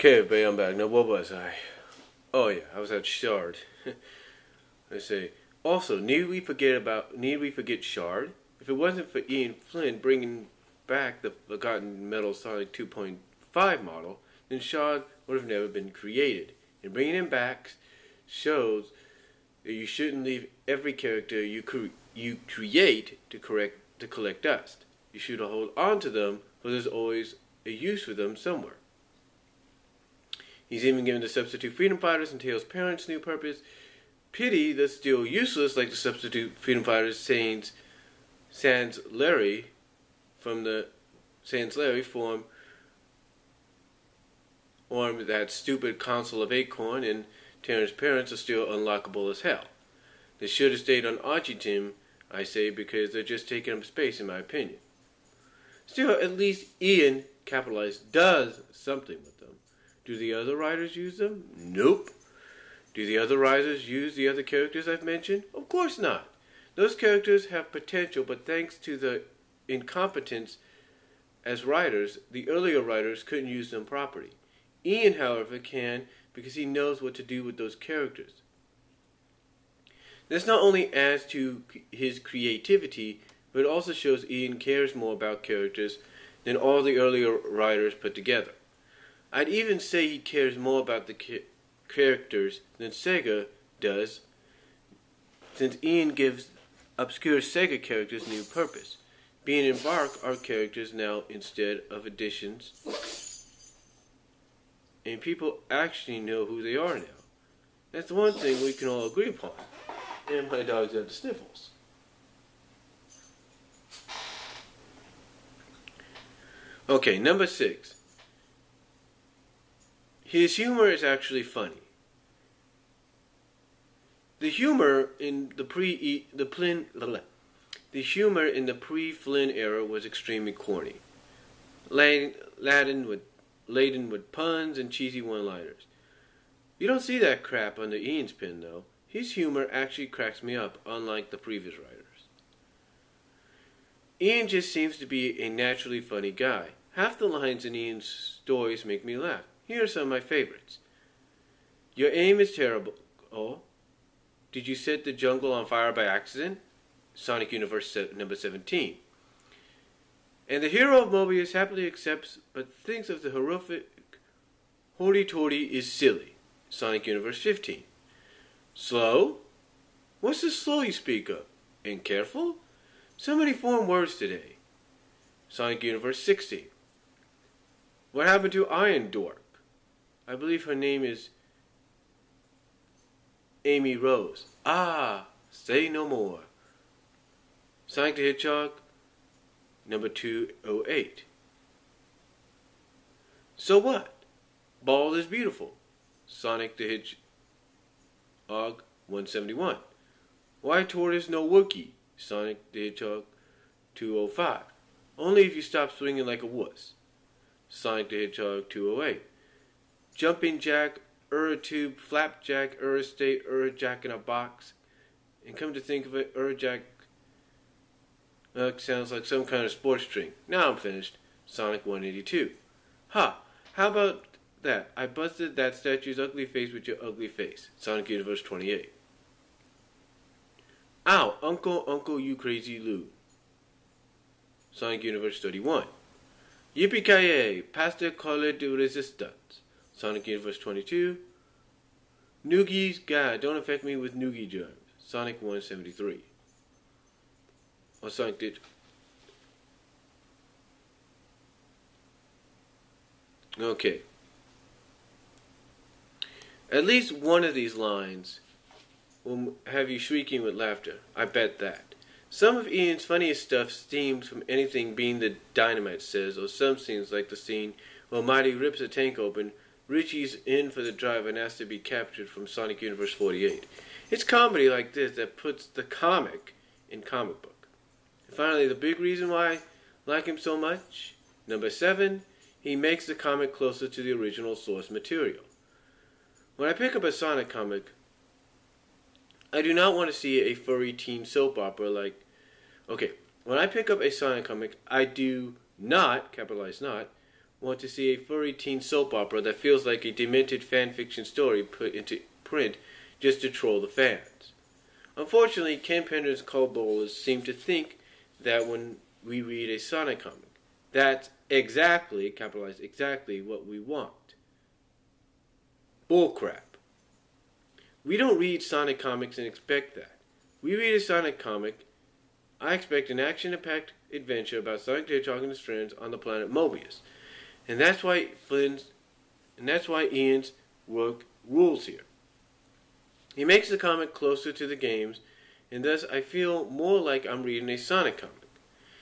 Okay, everybody, I'm back. Now, what was I? Oh yeah, I was at Shard. I say. Also, need we forget Shard? If it wasn't for Ian Flynn bringing back the Forgotten Metal Sonic 2.5 model, then Shard would have never been created. And bringing him back shows that you shouldn't leave every character you create to collect dust. You should hold on to them, for there's always a use for them somewhere. He's even given the substitute freedom fighters and Tails' parents new purpose. Pity that's still useless, like the substitute freedom fighters Sans Larry from the Sans Larry form that stupid console of Acorn, and Terran's parents are still unlockable as hell. They should have stayed on Archie, I say, because they're just taking up space in my opinion. Still, at least Ian, capitalized, does something with them. Do the other writers use them? Nope. Do the other writers use the other characters I've mentioned? Of course not. Those characters have potential, but thanks to the incompetence as writers, the earlier writers couldn't use them properly. Ian, however, can because he knows what to do with those characters. This not only adds to his creativity, but it also shows Ian cares more about characters than all the earlier writers put together. I'd even say he cares more about the characters than Sega does, since Ian gives obscure Sega characters new purpose. Being and Bark are characters now instead of additions, and people actually know who they are now. That's one thing we can all agree upon. And my dog's got the sniffles. Okay, number 6. His humor is actually funny. The humor in the pre-Flynn era was extremely corny, laden with puns and cheesy one-liners. You don't see that crap under Ian's pen, though. His humor actually cracks me up, unlike the previous writers. Ian just seems to be a naturally funny guy. Half the lines in Ian's stories make me laugh. Here are some of my favorites. Your aim is terrible. Oh, did you set the jungle on fire by accident? Sonic Universe number 17. And the hero of Mobius happily accepts, but thinks of the horrific hoity-toity is silly. Sonic Universe 15. Slow? What's the slow you speak of? And careful? So many foreign words today. Sonic Universe 16. What happened to Iron Dork? I believe her name is Amy Rose. Ah, say no more. Sonic the Hedgehog, number 208. So what? Bald is beautiful. Sonic the Hedgehog, 171. Why tortoise no Wookiee? Sonic the Hedgehog, 205. Only if you stop swinging like a wuss. Sonic the Hedgehog, 208. Jumping Jack, Tube, Flapjack, State, Jack in a box. And come to think of it, Jack sounds like some kind of sports drink. Now I'm finished. Sonic 182. Ha! How about that? I busted that statue's ugly face with your ugly face. Sonic Universe 28. Ow! Uncle, you crazy Lou. Sonic Universe 31. Yippee-ki-yay! Pasta colle de resistance. Sonic Universe 22. Noogies, God, don't affect me with noogie germs. Sonic 173. Or Sonic did. Okay. At least one of these lines will have you shrieking with laughter. I bet that. Some of Ian's funniest stuff stems from anything being the dynamite says, or some scenes like the scene where Mighty rips a tank open, Richie's in for the drive and has to be captured from Sonic Universe 48. It's comedy like this that puts the comic in comic book. And finally, the big reason why I like him so much, number 7, he makes the comic closer to the original source material. When I pick up a Sonic comic, I do not want to see a furry teen soap opera like... Okay, when I pick up a Sonic comic, I do not, capitalize not, want to see a furry teen soap opera that feels like a demented fanfiction story put into print just to troll the fans. Unfortunately, campaigners and cult seem to think that when we read a Sonic comic, that's exactly, capitalized exactly, what we want. Bullcrap. We don't read Sonic comics and expect that. We read a Sonic comic, I expect an action-packed adventure about Sonic the Hedgehog and his friends on the planet Mobius. And that's why Ian's work rules here. He makes the comic closer to the games, and thus I feel more like I'm reading a Sonic comic.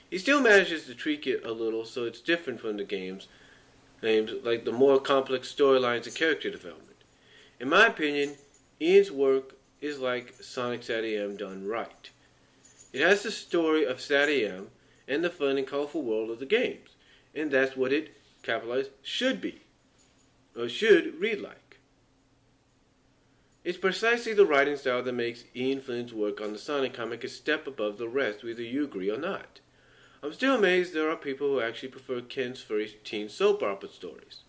He still manages to tweak it a little so it's different from the games, like the more complex storylines and character development. In my opinion, Ian's work is like Sonic SatAM done right. It has the story of SatAM and the fun and colorful world of the games, and that's what it, capitalized, should be, or should read like. It's precisely the writing style that makes Ian Flynn's work on the Sonic comic a step above the rest, whether you agree or not. I'm still amazed there are people who actually prefer Ken's furry teen soap opera stories.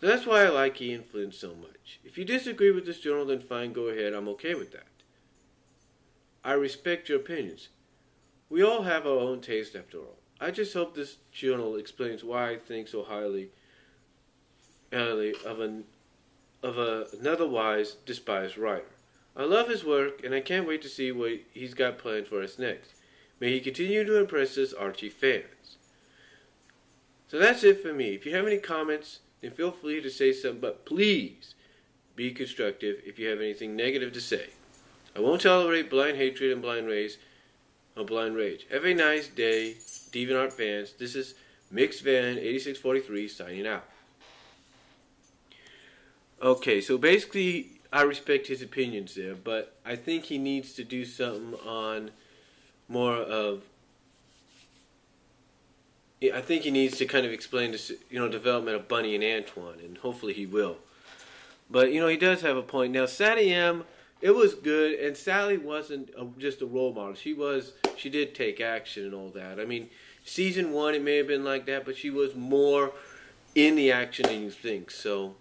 So that's why I like Ian Flynn so much. If you disagree with this journal, then fine, go ahead, I'm okay with that. I respect your opinions. We all have our own taste after all. I just hope this journal explains why I think so highly of an otherwise despised writer. I love his work, and I can't wait to see what he's got planned for us next. May he continue to impress us Archie fans. So that's it for me. If you have any comments, then feel free to say something, but please be constructive if you have anything negative to say. I won't tolerate blind hatred and blind rage. Have a nice day, DeviantArt fans. This is Mixedfan8643 signing out. Okay, so basically, I respect his opinions there, but I think he needs to do something on more of. I think he needs to kind of explain this, development of Bunny and Antoine, and hopefully he will. But he does have a point. Now, SatAM, it was good, and Sally wasn't just a role model. She did take action and all that. I mean, season 1 it may have been like that, but she was more in the action than you think. So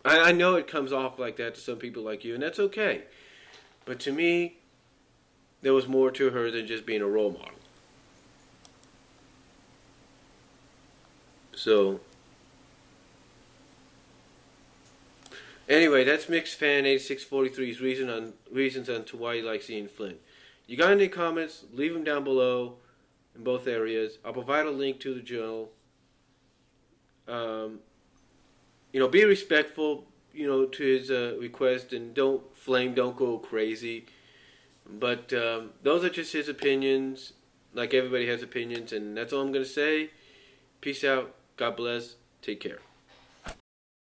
I know it comes off like that to some people like you, and that's okay. But to me, there was more to her than just being a role model. So, anyway, that's Mixedfan8643's reasons on to why he likes Ian Flynn. You got any comments? Leave them down below in both areas. I'll provide a link to the journal. Be respectful, to his request, and don't go crazy. But those are just his opinions. Like everybody has opinions, and that's all I'm going to say. Peace out. God bless. Take care.